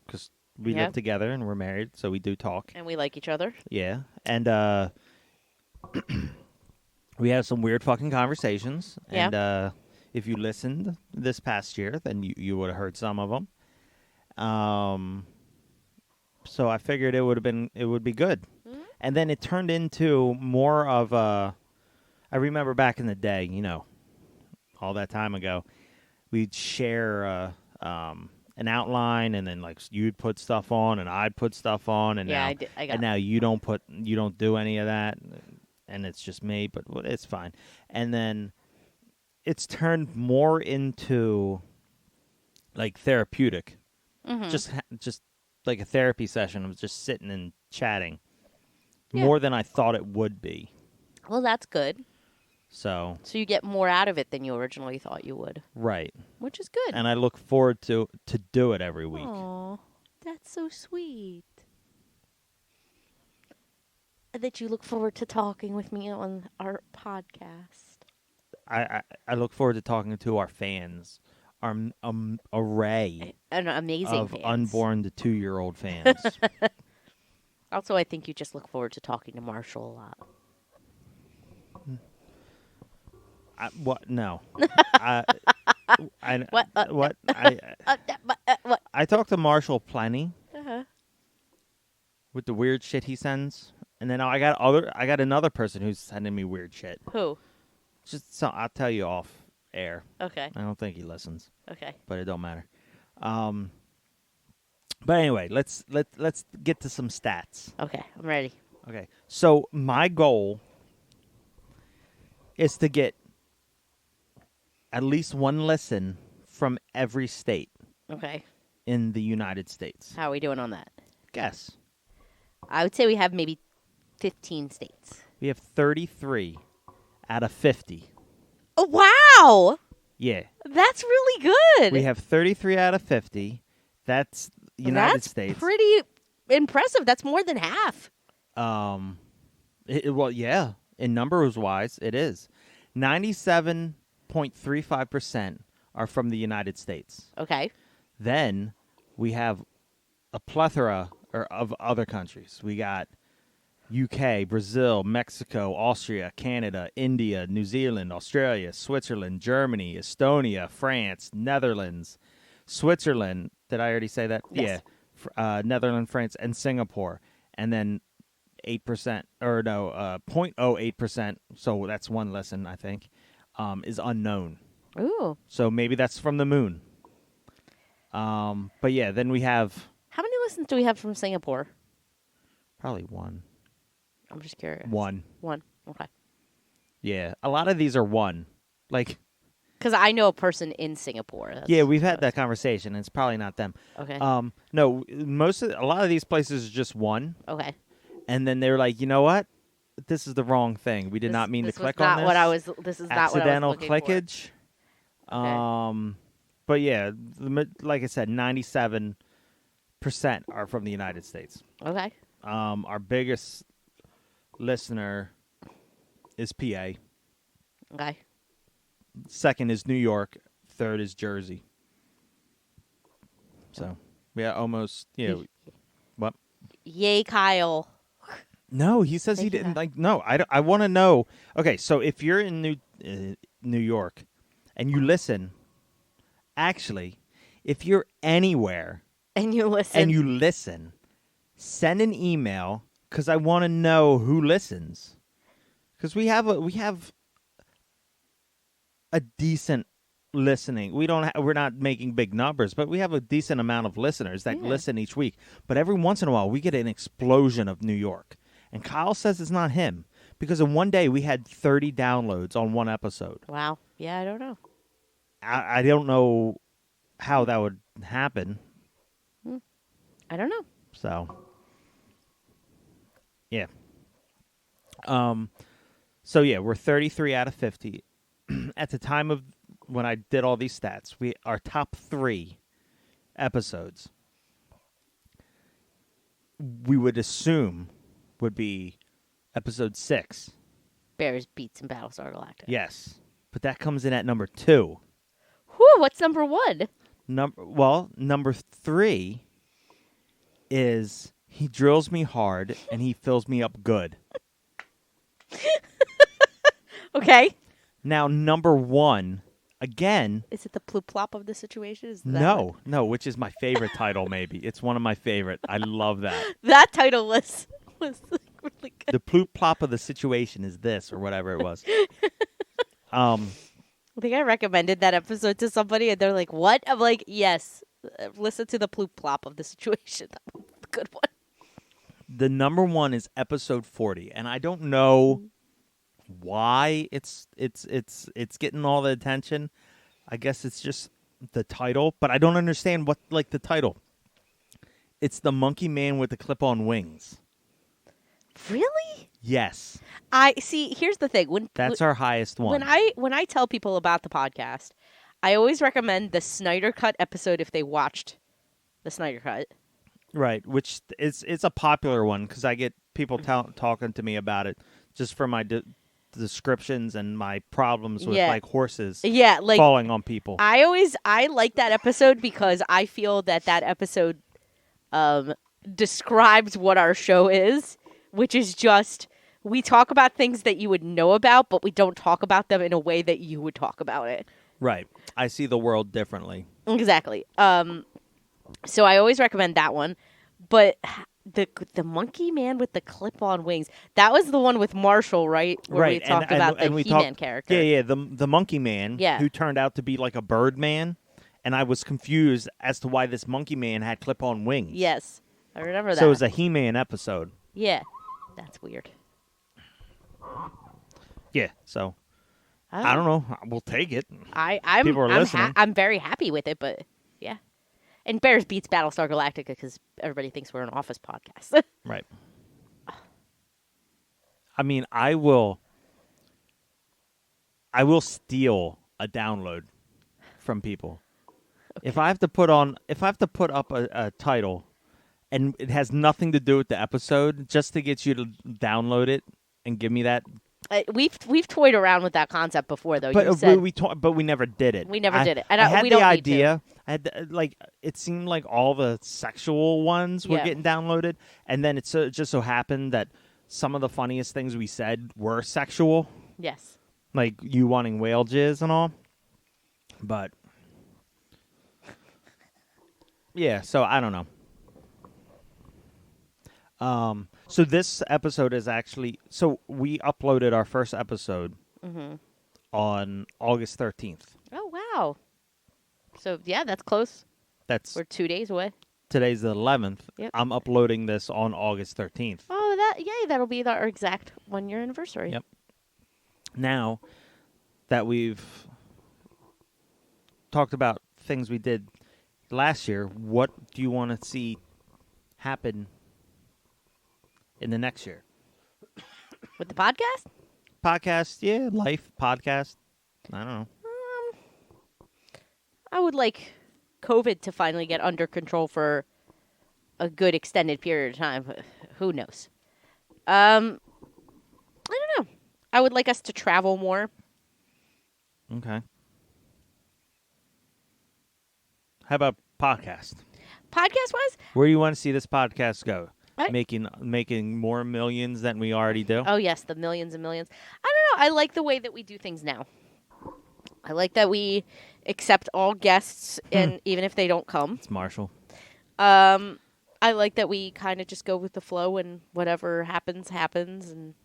because we live together and we're married, so we do talk. And we like each other. Yeah. And we have some weird fucking conversations. Yeah. And if you listened this past year, then you would have heard some of them. So I figured it would be good. Mm-hmm. And then it turned into more of a... I remember back in the day, all that time ago, we'd share an outline, and then like you'd put stuff on, and I'd put stuff on, and Yeah, now I did. I got and now you don't do any of that, and it's just me. But it's fine. And then it's turned more into like therapeutic, just like a therapy session of just sitting and chatting, more than I thought it would be. Well, that's good. So you get more out of it than you originally thought you would. right, Which is good. and I look forward to do it every week. Aw, that's so sweet. That you look forward to talking with me on our podcast. I look forward to talking to our fans, our array An amazing of fans. unborn to 2-year-old fans. Also, I think you just look forward to talking to Marshall a lot. What? No. What? What? What? I talk to Marshall plenty Uh-huh. with the weird shit he sends, and then I got another person who's sending me weird shit. Who? I'll tell you off air. Okay. I don't think he listens, Okay. but it don't matter. But anyway, let's get to some stats. Okay. I'm ready. Okay, so my goal is to get at least one listen from every state Okay. in the United States. How are we doing on that? Guess. I would say we have maybe 15 states. We have 33 out of 50. Oh, wow. Yeah. That's really good. We have 33 out of 50. That's United States. That's pretty impressive. That's more than half. Well, yeah. In numbers wise, it is. 97.35% are from the United States. Okay. Then we have a plethora of other countries. We got UK, Brazil, Mexico, Austria, Canada, India, New Zealand, Australia, Switzerland, Germany, Estonia, France, Netherlands, Switzerland. Did I already say that? Yes. Yeah. Netherlands, France, and Singapore. And then 8%, or no, 0.08%, so that's one lesson, I think, is unknown. Ooh. So maybe that's from the moon. But yeah, then we have How many listens do we have from Singapore? probably one. I'm just curious. One. Okay. Yeah, a lot of these are one. Like, Because I know a person in Singapore. yeah, we've had that conversation, and it's probably not them. Okay. No, a lot of these places is just one, Okay. and then they were like, you know what? This is the wrong thing. We did not mean to click on this. This is not what I was Accidental looking clickage. Okay. But yeah, like I said, 97% are from the United States. for. Okay. Our biggest listener is PA. Okay. Second is New York. Third is Jersey. So, yeah, almost, what? Yay, Kyle. No, he says he Thank you, didn't Kyle. like. No, I want to know. Okay, so if you're in New York and you listen, actually, if you're anywhere And you listen. send an email because I want to know who listens. Because we have a decent listening. We're not making big numbers, but we have a decent amount of listeners that listen each week. But every once in a while, we get an explosion of New York. And Kyle says it's not him because in one day we had 30 downloads on one episode. Wow. Yeah, I don't know. I don't know how that would happen. I don't know. So, yeah. So yeah, we're 33 out of 50. At the time of when I did all these stats, our top 3 episodes we would assume would be episode 6. Bears, Beats, and Battlestar Galactica. Yes, but that comes in at number 2. Whew, what's number 1? Number 3 is He Drills Me Hard and He Fills Me Up Good. Okay. Now, number 1, again... Is it the plop of the situation? Is that No, which is my favorite title, maybe. It's one of my favorite. I love that. That title was like The ploop plop of the situation is this, or whatever it was. I think I recommended that episode to somebody, and they're like, "What?" I'm like, "Yes, listen to the ploop plop of the situation. That was a good one." The number one is episode 40, and I don't know why it's getting all the attention. I guess it's just the title, but I don't understand what the title. It's the monkey man with the clip-on wings. Really? Yes. I see. Here's the thing. That's our highest one. When I tell people about the podcast, I always recommend the Snyder Cut episode if they watched the Snyder Cut. Right, which it's a popular one because I get people talking to me about it just for my descriptions and my problems with horses falling on people. I like that episode because I feel that episode describes what our show is, which is just we talk about things that you would know about, but we don't talk about them in a way that you would talk about it. Right. I see the world differently. Exactly. So I always recommend that one. But the monkey man with the clip-on wings, that was the one with Marshall, right? Where we talked about the He-Man character. Yeah, the monkey man who turned out to be like a bird man. And I was confused as to why this monkey man had clip-on wings. Yes, I remember that. So it was a He-Man episode. Yeah, that's weird. Yeah, so I don't know. We'll take it. People are listening. I'm very happy with it, but yeah. And Bears beats Battlestar Galactica because everybody thinks we're an Office podcast. Right. I mean, I will steal a download from people. Okay. If I have to put up a title and it has nothing to do with the episode, just to get you to download it and give me that. We've toyed around with that concept before, though. But we never did it. We never did it. I had the idea. I had it seemed like all the sexual ones were getting downloaded, and then it just so happened that some of the funniest things we said were sexual. Yes. Like you wanting whale jizz and all. But yeah, so I don't know. So this episode is actually... So we uploaded our first episode on August 13th. Oh, wow. So, yeah, that's close. We're 2 days away. Today's the 11th. Yep. I'm uploading this on August 13th. Oh, that'll be our exact 1-year anniversary. Yep. Now that we've talked about things we did last year, what do you want to see happen in the next year? With the podcast? Podcast, yeah. Life, podcast. I don't know. I would like COVID to finally get under control for a good extended period of time. Who knows? I don't know. I would like us to travel more. Okay. How about podcast? Podcast-wise? Where do you want to see this podcast go? Making more millions than we already do? Oh, yes, the millions and millions. I don't know. I like the way that we do things now. I like that we accept all guests, and even if they don't come. It's Marshall. I like that we kind of just go with the flow, and whatever happens, happens. And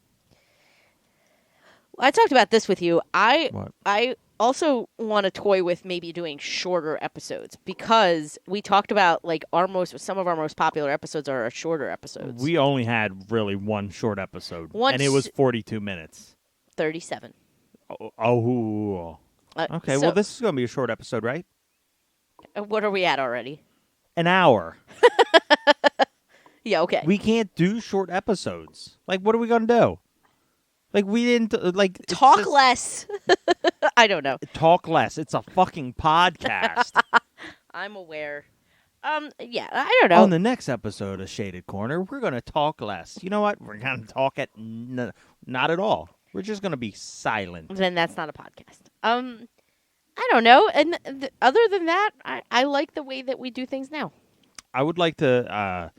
I talked about this with you. I also want to toy with maybe doing shorter episodes, because we talked about some of our most popular episodes are our shorter episodes. We only had really one short episode, and it was 42 minutes. 37. Oh. Okay, well, this is going to be a short episode, right? What are we at already? An hour. Yeah, okay. We can't do short episodes. What are we going to do? We didn't, Talk less. I don't know. Talk less. It's a fucking podcast. I'm aware. Yeah, I don't know. On the next episode of Shaded Corner, we're going to talk less. You know what? We're going to talk not at all. We're just going to be silent. Then that's not a podcast. I don't know. And other than that, I like the way that we do things now. I would like to,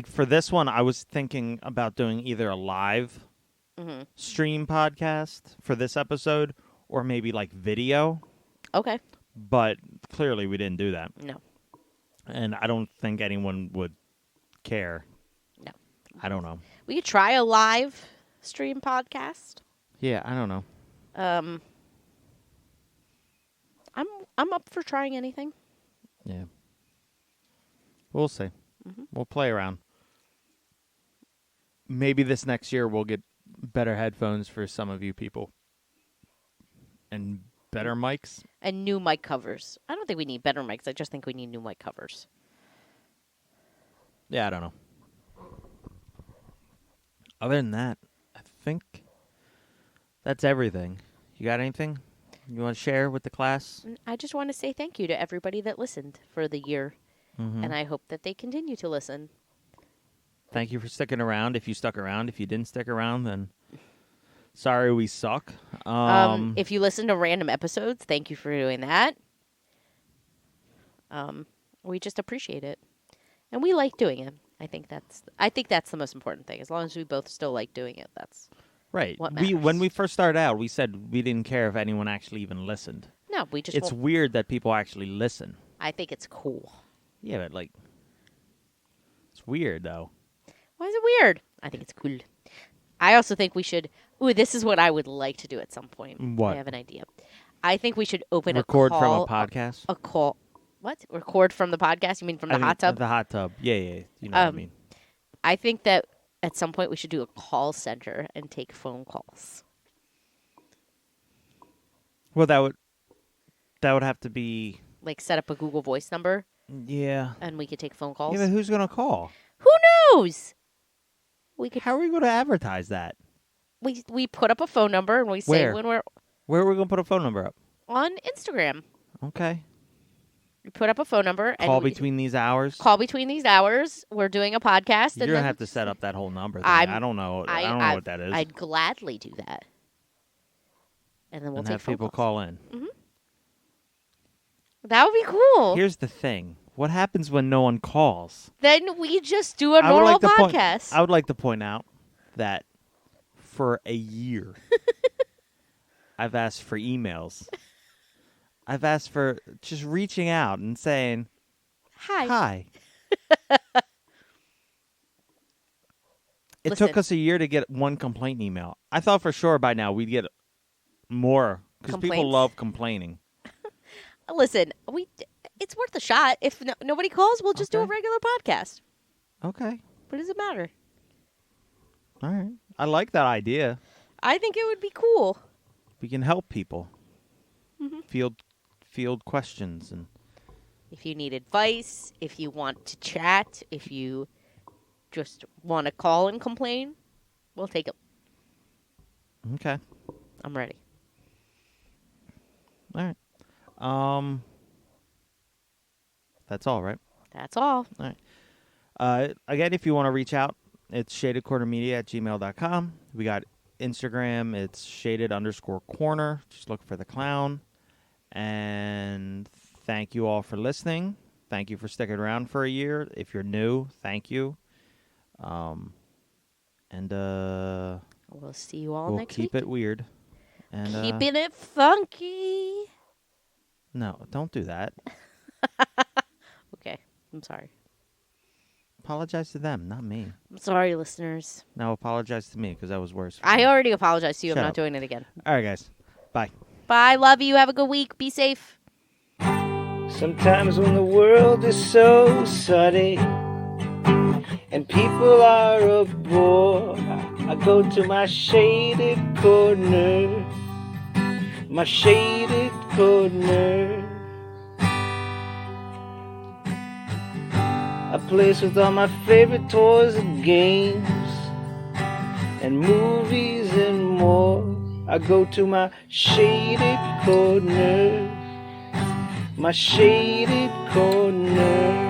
for this one, I was thinking about doing either a live stream podcast for this episode or maybe video. Okay. But clearly we didn't do that. No. And I don't think anyone would care. No. I don't know. We could try a live stream podcast. Yeah, I don't know. I'm up for trying anything. Yeah. We'll see. We'll play around. Maybe this next year we'll get better headphones for some of you people. And better mics. And new mic covers. I don't think we need better mics. I just think we need new mic covers. Yeah, I don't know. Other than that, I think that's everything. You got anything you want to share with the class? I just want to say thank you to everybody that listened for the year. And I hope that they continue to listen. Thank you for sticking around. If you stuck around, if you didn't stick around, then sorry we suck. If you listen to random episodes, thank you for doing that. We just appreciate it. And we like doing it. I think that's the most important thing. As long as we both still like doing it, that's right. what matters. When we first started out, we said we didn't care if anyone actually even listened. No, we just It's weird that people actually listen. I think it's cool. Yeah, but it's weird though. Why is it weird? I think it's cool. I also think we should. Ooh, this is what I would like to do at some point. What? I have an idea. I think we should open Record a from call. a podcast. A call. What? Record from the podcast? You mean from the hot tub? The hot tub. Yeah. You know what I mean. I think that at some point we should do a call center and take phone calls. Well, that would have to be. Like set up a Google Voice number. Yeah. And we could take phone calls. Yeah, but who's gonna call? Who knows? We could. How are we going to advertise that? We put up a phone number and we say when we're Where are we going to put a phone number up? on Instagram. Okay. We put up a phone number and Call between these hours. Call between these hours. We're doing a podcast. You're and gonna then have to set up that whole number thing. I'm- I don't know. I don't know what that is. I'd gladly do that. And then we'll and take have phone people calls. call in. That would be cool. Here's the thing. What happens when no one calls? Then we just do a normal podcast. I would like to point out that for a year, I've asked for emails. I've asked for just reaching out and saying, Hi. It Listen. took us a year to get one complaint email. I thought for sure by now we'd get more because people Complaints? love complaining. Listen, it's worth a shot. If nobody calls, we'll just do a Okay. regular podcast. Okay. What does it matter? All right. I like that idea. I think it would be cool. We can help people. Field questions and If you need advice, if you want to chat, if you just want to call and complain, we'll take it. okay. I'm ready. All right. That's all, right? That's all. All right. Again, if you want to reach out, it's shadedcornermedia@gmail.com. We got Instagram. It's shaded_corner. Just look for the clown. And thank you all for listening. Thank you for sticking around for a year. If you're new, thank you. And We'll see you all we'll next keep week. it weird. And Keeping it funky. no, don't do that. Okay. I'm sorry. Apologize to them, not me. I'm sorry, listeners. No, apologize to me because that was worse. for I me. already apologized to you. Shut I'm not up. doing it again. All right, guys. Bye. Bye. Love you. Have a good week. Be safe. Sometimes when the world is so sunny and people are a bore, I go to my shaded corner, my shaded corner. A place with all my favorite toys and games and movies and more. I go to my shaded corner, my shaded corner.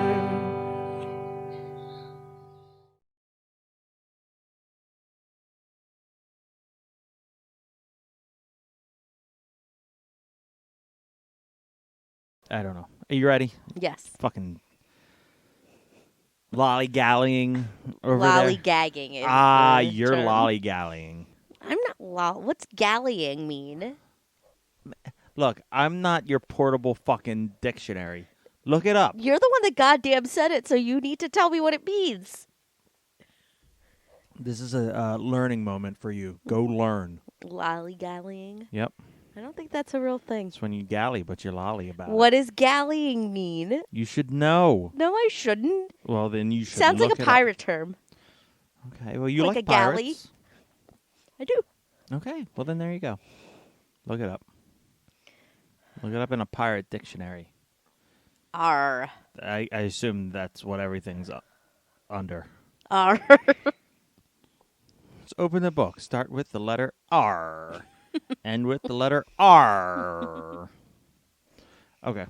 I don't know. Are you ready? Yes. Fucking lollygalleying over there. Lollygagging. is the You're term. lollygalleying. I'm not What's gallying mean? Look, I'm not your portable fucking dictionary. Look it up. You're the one that goddamn said it, so you need to tell me what it means. This is a learning moment for you. Go learn. Lollygallying. Yep. I don't think that's a real thing. It's when you galley, but you're lolly about it. What does gallying mean? You should know. No, I shouldn't. Well, then you should. Sounds like look a it up. pirate term. Okay. Well, you Like like a galley. pirates. I do. Okay. Well, then there you go. Look it up. Look it up in a pirate dictionary. R. I assume that's what everything's under. R. Let's open the book. Start with the letter R. End with the letter R. Okay.